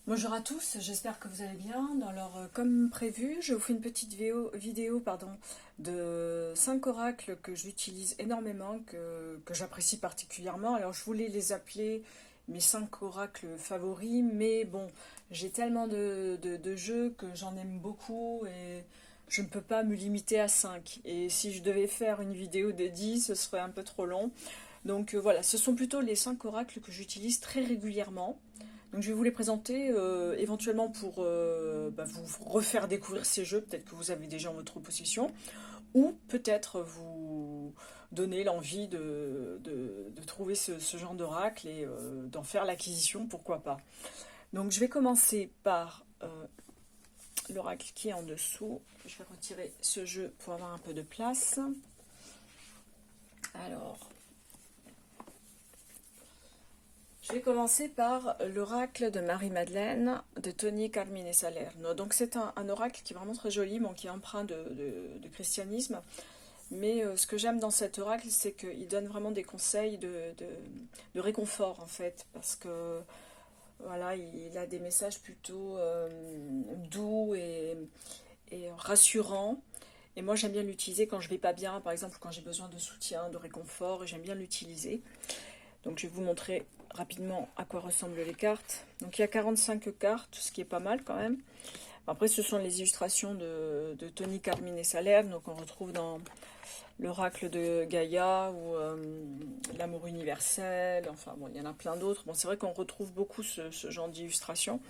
Bonjour à tous, j'espère que vous allez bien. Alors, comme prévu, je vous fais une petite vidéo de 5 oracles que j'utilise énormément, que j'apprécie particulièrement. Alors, je voulais les appeler mes 5 oracles favoris, mais bon, j'ai tellement de jeux que j'en aime beaucoup et je ne peux pas me limiter à 5. Et si je devais faire une vidéo de 10, ce serait un peu trop long. Donc voilà, ce sont plutôt les 5 oracles que j'utilise très régulièrement. Donc je vais vous les présenter éventuellement pour vous refaire découvrir ces jeux, peut-être que vous avez déjà en votre possession, ou peut-être vous donner l'envie de trouver ce genre d'oracle et d'en faire l'acquisition, pourquoi pas. Donc je vais commencer par l'oracle qui est en dessous. Je vais retirer ce jeu pour avoir un peu de place. Alors, je vais commencer par l'oracle de Marie-Madeleine de Tony Carmine Salerno. Donc c'est un oracle qui est vraiment très joli, bon, qui est empreint de christianisme. Mais ce que j'aime dans cet oracle, c'est qu'il donne vraiment des conseils de réconfort en fait. Parce que voilà, il a des messages plutôt doux et rassurants. Et moi j'aime bien l'utiliser quand je vais pas bien, par exemple quand j'ai besoin de soutien, de réconfort, et j'aime bien l'utiliser. Donc je vais vous montrer rapidement à quoi ressemblent les cartes. Donc il y a 45 cartes, ce qui est pas mal quand même. Après ce sont les illustrations de Tony Carmine Salerno, donc on retrouve dans l'oracle de Gaïa ou l'amour universel, enfin bon il y en a plein d'autres. Bon c'est vrai qu'on retrouve beaucoup ce genre d'illustrations.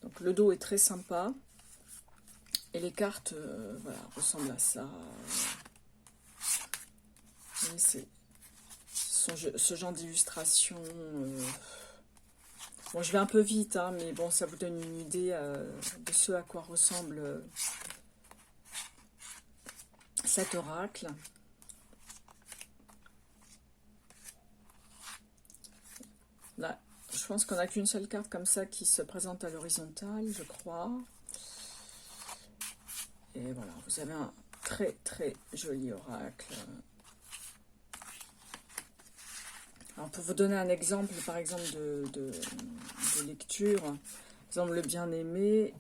Donc le dos est très sympa. Et les cartes voilà, ressemblent à ça. C'est ce genre d'illustration. Bon, je vais un peu vite, hein, mais bon, ça vous donne une idée de ce à quoi ressemble cet oracle. Là, je pense qu'on n'a qu'une seule carte comme ça qui se présente à l'horizontale, je crois. Et voilà, vous avez un très très joli oracle. Alors pour vous donner un exemple, par exemple, de lecture, par exemple, le bien-aimé,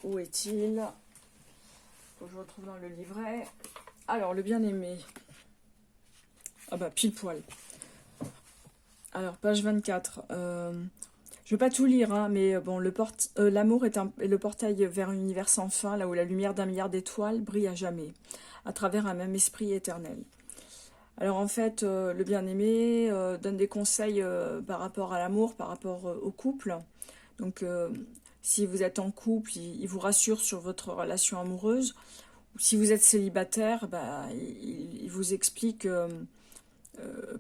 où est-il? Faut que je retrouve dans le livret. Alors, le bien-aimé, ah bah, pile poil. Alors, page 24, je ne vais pas tout lire, hein, mais bon, l'amour est le portail vers un univers sans fin, là où la lumière d'un milliard d'étoiles brille à jamais, à travers un même esprit éternel. Alors en fait, le bien-aimé donne des conseils par rapport à l'amour, par rapport au couple. Donc si vous êtes en couple, il vous rassure sur votre relation amoureuse. Si vous êtes célibataire, bah, il vous explique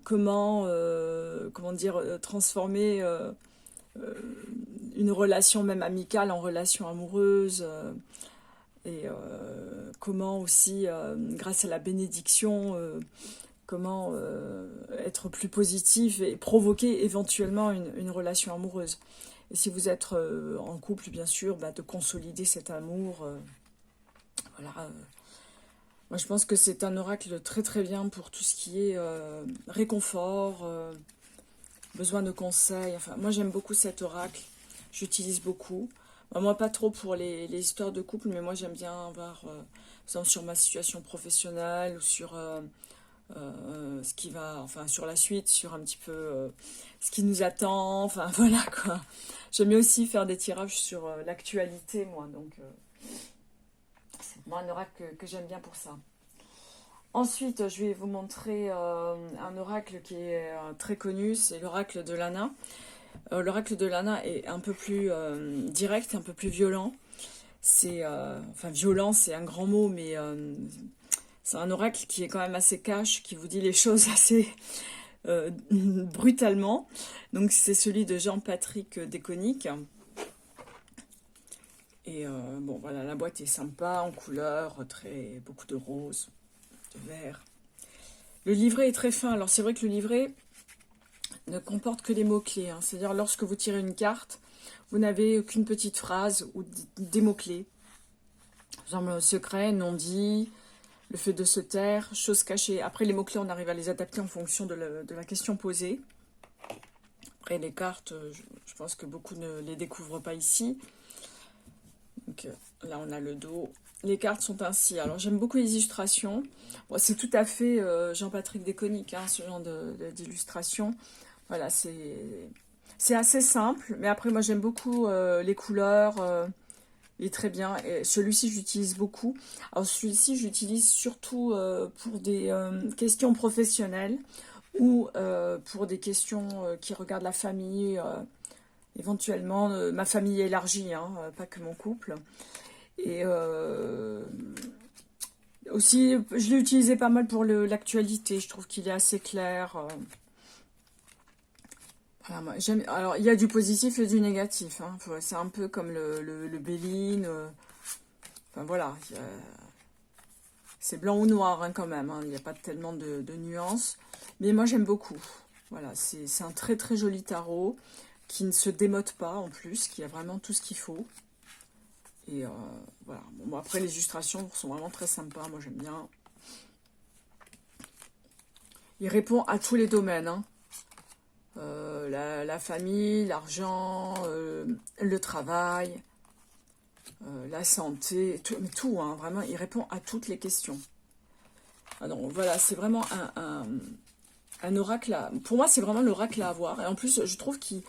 comment dire, transformer une relation même amicale en relation amoureuse. Et comment aussi, grâce à la bénédiction, comment être plus positif et provoquer éventuellement une relation amoureuse. Et si vous êtes en couple, bien sûr, bah, de consolider cet amour. Voilà. Moi, je pense que c'est un oracle très très bien pour tout ce qui est réconfort, besoin de conseils. Enfin, moi, j'aime beaucoup cet oracle. J'utilise beaucoup. Bah, moi, pas trop pour les histoires de couple, mais moi, j'aime bien voir, par exemple, sur ma situation professionnelle ou sur ce qui va, enfin sur la suite, sur un petit peu ce qui nous attend, enfin voilà quoi. J'aime bien aussi faire des tirages sur l'actualité, moi, donc c'est moi un oracle que j'aime bien pour ça. Ensuite, je vais vous montrer un oracle qui est très connu, c'est l'oracle de Lana. L'oracle de Lana est un peu plus direct, un peu plus violent. C'est, enfin violent, c'est un grand mot, mais c'est un oracle qui est quand même assez cash, qui vous dit les choses assez brutalement. Donc c'est celui de Jean-Patrick Déconique. Et bon voilà, la boîte est sympa, en couleur, beaucoup de rose, de vert. Le livret est très fin. Alors c'est vrai que le livret ne comporte que des mots-clés. Hein. C'est-à-dire lorsque vous tirez une carte, vous n'avez qu'une petite phrase ou des mots-clés. Par exemple, secret, non dit, le fait de se taire, chose cachée. Après, les mots-clés, on arrive à les adapter en fonction de la question posée. Après, les cartes, je pense que beaucoup ne les découvrent pas ici. Donc là, on a le dos. Les cartes sont ainsi. Alors, j'aime beaucoup les illustrations. Bon, c'est tout à fait Jean-Patrick Déconnique, hein, ce genre d'illustration. Voilà, c'est assez simple. Mais après, moi, j'aime beaucoup les couleurs. Il est très bien. Et celui-ci, j'utilise beaucoup. Alors, celui-ci, j'utilise surtout pour des questions professionnelles ou pour des questions qui regardent la famille, éventuellement ma famille élargie, hein, pas que mon couple. Et aussi, je l'ai utilisé pas mal pour l'actualité. Je trouve qu'il est assez clair. Voilà, moi, alors, il y a du positif et du négatif. Hein. C'est un peu comme le Béline. Enfin, voilà. C'est blanc ou noir, hein, quand même. Hein. Il n'y a pas tellement de nuances. Mais moi, j'aime beaucoup. Voilà, c'est un très très joli tarot qui ne se démode pas en plus, qui a vraiment tout ce qu'il faut. Et voilà. Bon, après, les illustrations sont vraiment très sympas. Moi, j'aime bien. Il répond à tous les domaines. Hein. La famille, l'argent, le travail, la santé, tout, mais tout, hein, vraiment, il répond à toutes les questions. Ah non, voilà, c'est vraiment un oracle, pour moi, c'est vraiment l'oracle à avoir. Et en plus, je trouve qu'il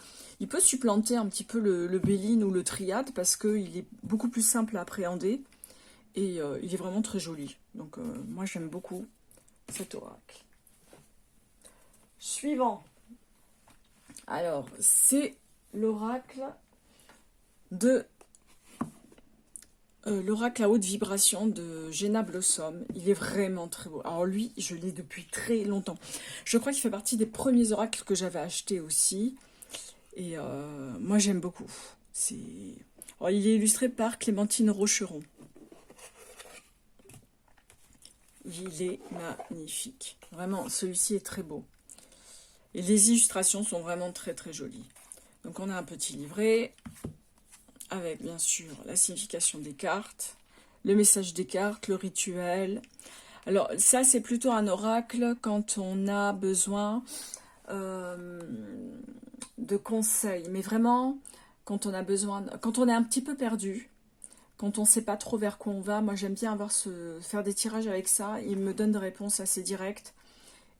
peut supplanter un petit peu le Béline ou le Triade parce qu'il est beaucoup plus simple à appréhender et il est vraiment très joli. Donc, moi, j'aime beaucoup cet oracle. Suivant. Alors, c'est l'oracle de l'oracle à haute vibration de Jenna Blossom. Il est vraiment très beau. Alors lui, je l'ai depuis très longtemps. Je crois qu'il fait partie des premiers oracles que j'avais achetés aussi. Et moi, j'aime beaucoup. Alors, il est illustré par Clémentine Rocheron. Il est magnifique. Vraiment, celui-ci est très beau. Et les illustrations sont vraiment très très jolies. Donc on a un petit livret avec bien sûr la signification des cartes, le message des cartes, le rituel. Alors ça c'est plutôt un oracle quand on a besoin de conseils. Mais vraiment quand on a besoin, quand on est un petit peu perdu, quand on ne sait pas trop vers quoi on va, moi j'aime bien faire des tirages avec ça. Il me donne des réponses assez directes.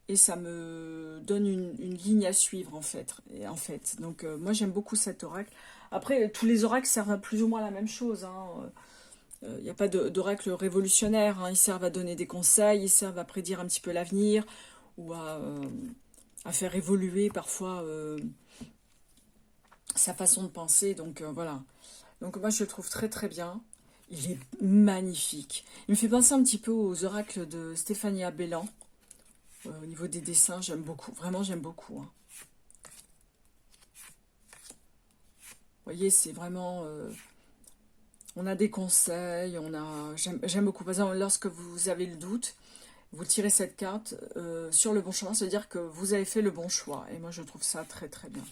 Et ça me donne une ligne à suivre en fait. Donc moi j'aime beaucoup cet oracle. Après tous les oracles servent à plus ou moins la même chose. Il n'y a pas d'oracle révolutionnaire. Hein. Ils servent à donner des conseils, ils servent à prédire un petit peu l'avenir ou à faire évoluer parfois sa façon de penser. Donc voilà. Donc moi je le trouve très très bien. Il est magnifique. Il me fait penser un petit peu aux oracles de Stéphania Bellan. Au niveau des dessins, j'aime beaucoup. Vraiment, j'aime beaucoup. Hein. Vous voyez, c'est vraiment... on a des conseils, j'aime beaucoup. Par exemple, lorsque vous avez le doute, vous tirez cette carte sur le bon chemin, c'est-à-dire que vous avez fait le bon choix. Et moi, je trouve ça très, très bien.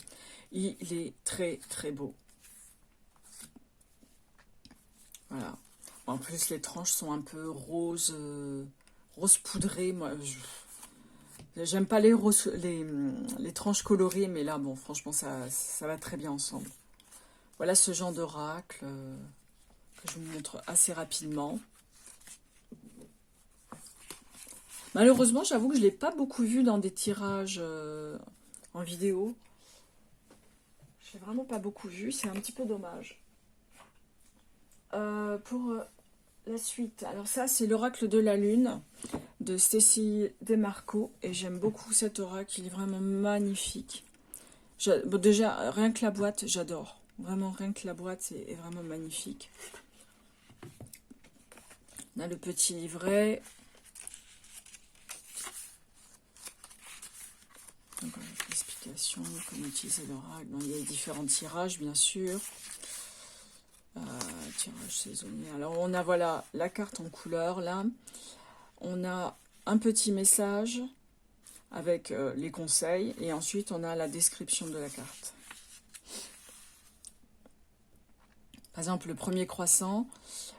Il est très, très beau. Voilà. En plus, les tranches sont un peu rose poudrées. Moi, j'aime pas les tranches colorées, mais là, bon, franchement, ça va très bien ensemble. Voilà ce genre d'oracle que je vous montre assez rapidement. Malheureusement, j'avoue que je ne l'ai pas beaucoup vu dans des tirages en vidéo. Je l'ai vraiment pas beaucoup vu, c'est un petit peu dommage. Pour la suite, alors ça, c'est l'oracle de la lune de Stacy Demarco et j'aime beaucoup cet oracle, il est vraiment magnifique. Bon, déjà, rien que la boîte, j'adore. Vraiment, rien que la boîte est vraiment magnifique. On a le petit livret. Donc, l'explication, comment utiliser l'oracle. Il y a différents tirages, bien sûr. Tirage saisonnier. Alors, on a, voilà, la carte en couleur, là. On a un petit message avec les conseils. Et ensuite, on a la description de la carte. Par exemple, le premier croissant,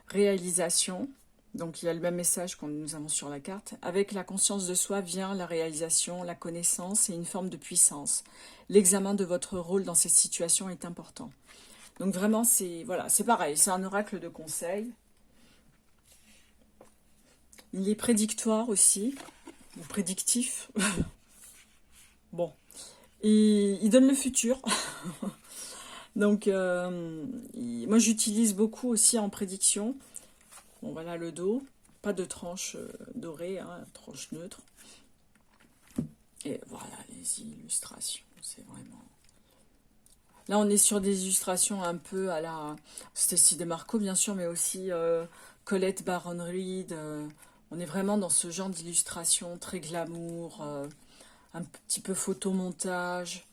réalisation. Donc il y a le même message que nous avons sur la carte. Avec la conscience de soi vient la réalisation, la connaissance et une forme de puissance. L'examen de votre rôle dans cette situation est important. Donc vraiment, c'est voilà, c'est pareil, c'est un oracle de conseil. Il est prédictoire aussi, ou prédictif. Bon, et il donne le futur. Donc, moi j'utilise beaucoup aussi en prédiction. Bon, voilà le dos, pas de tranche dorée, hein, tranche neutre. Et voilà les illustrations, c'est vraiment... Là, on est sur des illustrations un peu à la Stacy DeMarco, bien sûr, mais aussi Colette Baron-Reed. On est vraiment dans ce genre d'illustration très glamour, un petit peu photomontage.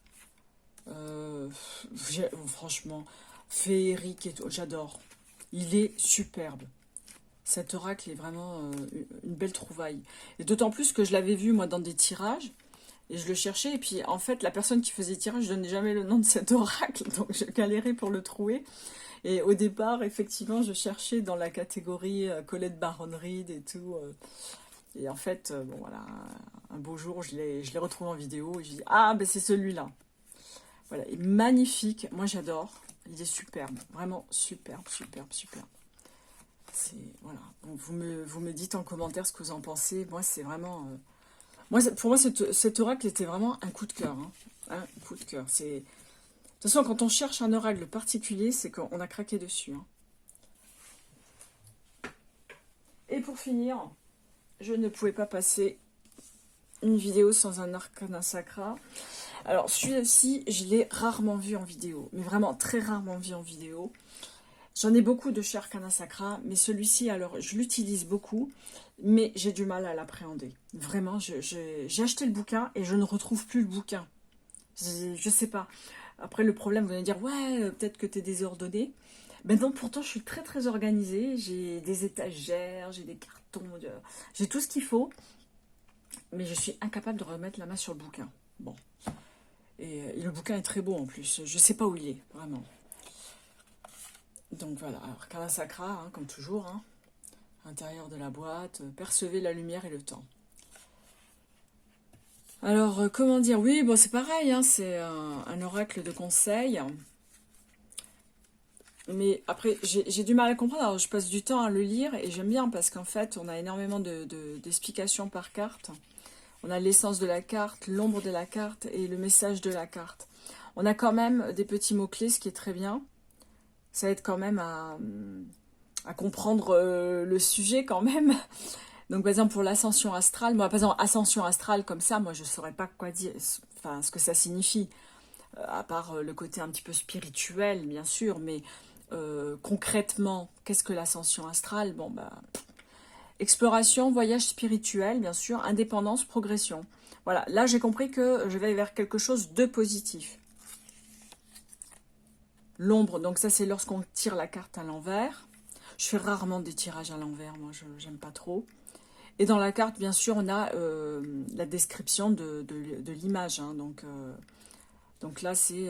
Franchement, féerique et tout, j'adore. Il est superbe. Cet oracle est vraiment une belle trouvaille. Et d'autant plus que je l'avais vu, moi, dans des tirages. Et je le cherchais, et puis en fait, la personne qui faisait le tirage, je ne donnais jamais le nom de cet oracle, donc je galérais pour le trouver. Et au départ, effectivement, je cherchais dans la catégorie Colette Baron-Reed et tout. Et en fait, bon voilà, un beau jour, je l'ai retrouvé en vidéo, et je dis, ah, ben c'est celui-là. Voilà, il est magnifique, moi j'adore, il est superbe, vraiment superbe, superbe, superbe. Voilà, donc vous me dites en commentaire ce que vous en pensez, moi c'est vraiment... pour moi, cet oracle était vraiment un coup de cœur. Hein. Un coup de cœur. De toute façon, quand on cherche un oracle particulier, c'est qu'on a craqué dessus. Hein. Et pour finir, je ne pouvais pas passer une vidéo sans un arcana sacra. Alors, celui-ci, je l'ai rarement vu en vidéo. Mais vraiment, très rarement vu en vidéo. J'en ai beaucoup de chez Arcana Sacra, mais celui-ci, alors, je l'utilise beaucoup, mais j'ai du mal à l'appréhender. Vraiment, j'ai acheté le bouquin et je ne retrouve plus le bouquin. Je sais pas. Après, le problème, vous allez dire, ouais, peut-être que tu es désordonné. Ben non, pourtant, je suis très, très organisée. J'ai des étagères, j'ai des cartons, j'ai tout ce qu'il faut, mais je suis incapable de remettre la main sur le bouquin. Bon. Et le bouquin est très beau, en plus. Je sais pas où il est, vraiment. Donc voilà, alors Arcana Sacra, hein, comme toujours, hein, intérieur de la boîte, percevez la lumière et le temps. Alors, comment dire, oui, bon, c'est pareil, hein, c'est un oracle de conseil. Mais après, j'ai du mal à comprendre, alors je passe du temps à le lire et j'aime bien parce qu'en fait, on a énormément d'explications par carte. On a l'essence de la carte, l'ombre de la carte et le message de la carte. On a quand même des petits mots-clés, ce qui est très bien. Ça aide quand même à comprendre le sujet quand même. Donc par exemple pour l'ascension astrale, moi par exemple ascension astrale comme ça, moi je ne saurais pas quoi dire, enfin ce que ça signifie, à part le côté un petit peu spirituel bien sûr, mais concrètement, qu'est-ce que l'ascension astrale? Bon bah exploration, voyage spirituel bien sûr, indépendance, progression. Voilà, là j'ai compris que je vais vers quelque chose de positif. L'ombre, donc ça c'est lorsqu'on tire la carte à l'envers. Je fais rarement des tirages à l'envers, moi j'aime pas trop. Et dans la carte, bien sûr, on a la description de l'image. Hein. Donc là, c'est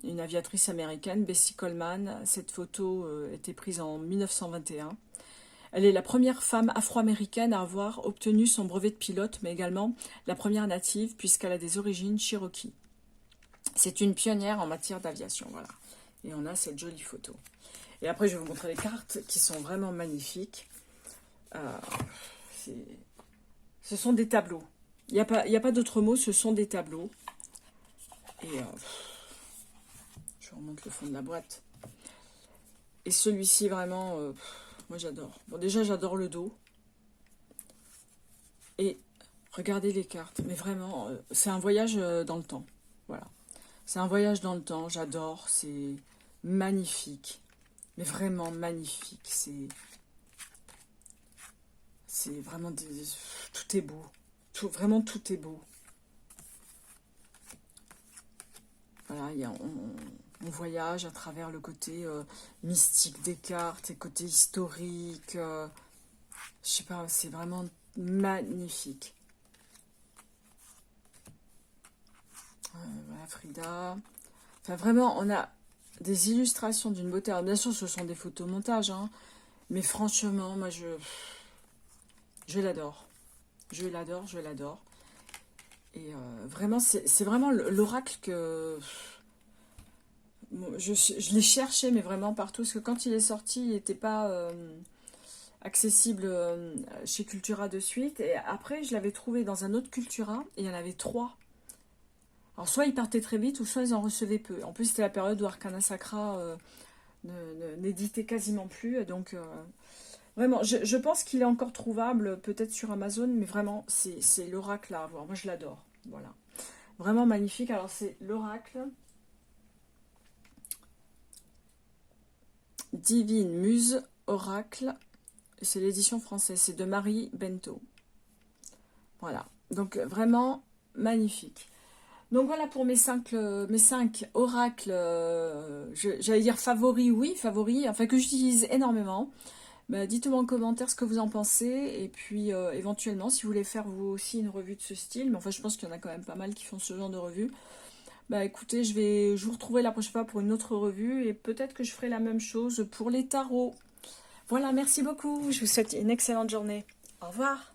une aviatrice américaine, Bessie Coleman. Cette photo était prise en 1921. Elle est la première femme afro-américaine à avoir obtenu son brevet de pilote, mais également la première native, puisqu'elle a des origines cherokee. C'est une pionnière en matière d'aviation, voilà. Et on a cette jolie photo. Et après, je vais vous montrer les cartes qui sont vraiment magnifiques. Ce sont des tableaux. Il n'y a pas d'autre mot, ce sont des tableaux. Et je remonte le fond de la boîte. Et celui-ci, vraiment, moi j'adore. Bon, déjà, j'adore le dos. Et regardez les cartes. Mais vraiment, c'est un voyage dans le temps. Voilà. C'est un voyage dans le temps, j'adore. C'est magnifique. Mais vraiment magnifique. C'est vraiment... tout est beau. Vraiment, tout est beau. Voilà, on voyage à travers le côté mystique des cartes, et côté historique. Je sais pas, c'est vraiment magnifique. Voilà, Frida. Enfin, vraiment, on a des illustrations d'une beauté. Alors, bien sûr, ce sont des photomontages, hein, Mais franchement, moi, je l'adore. Je l'adore, je l'adore. Et vraiment, c'est vraiment l'oracle que... bon, je l'ai cherché, mais vraiment partout. Parce que quand il est sorti, il n'était pas accessible chez Cultura de suite. Et après, je l'avais trouvé dans un autre Cultura. Et il y en avait 3. Alors, soit ils partaient très vite, ou soit ils en recevaient peu. En plus, c'était la période où Arcana Sacra n'éditait quasiment plus. Donc, vraiment, je pense qu'il est encore trouvable, peut-être sur Amazon. Mais vraiment, c'est l'oracle à avoir. Moi, je l'adore. Voilà. Vraiment magnifique. Alors, c'est l'oracle Divine Muse Oracle. C'est l'édition française. C'est de Marie Bento. Voilà. Donc, vraiment magnifique. Donc voilà pour mes cinq oracles, j'allais dire favoris, oui, favoris, enfin que j'utilise énormément. Bah, dites-moi en commentaire ce que vous en pensez, et puis éventuellement si vous voulez faire vous aussi une revue de ce style, mais enfin je pense qu'il y en a quand même pas mal qui font ce genre de revue. Bah écoutez, je vous retrouverai la prochaine fois pour une autre revue, et peut-être que je ferai la même chose pour les tarots. Voilà, merci beaucoup, je vous souhaite une excellente journée. Au revoir.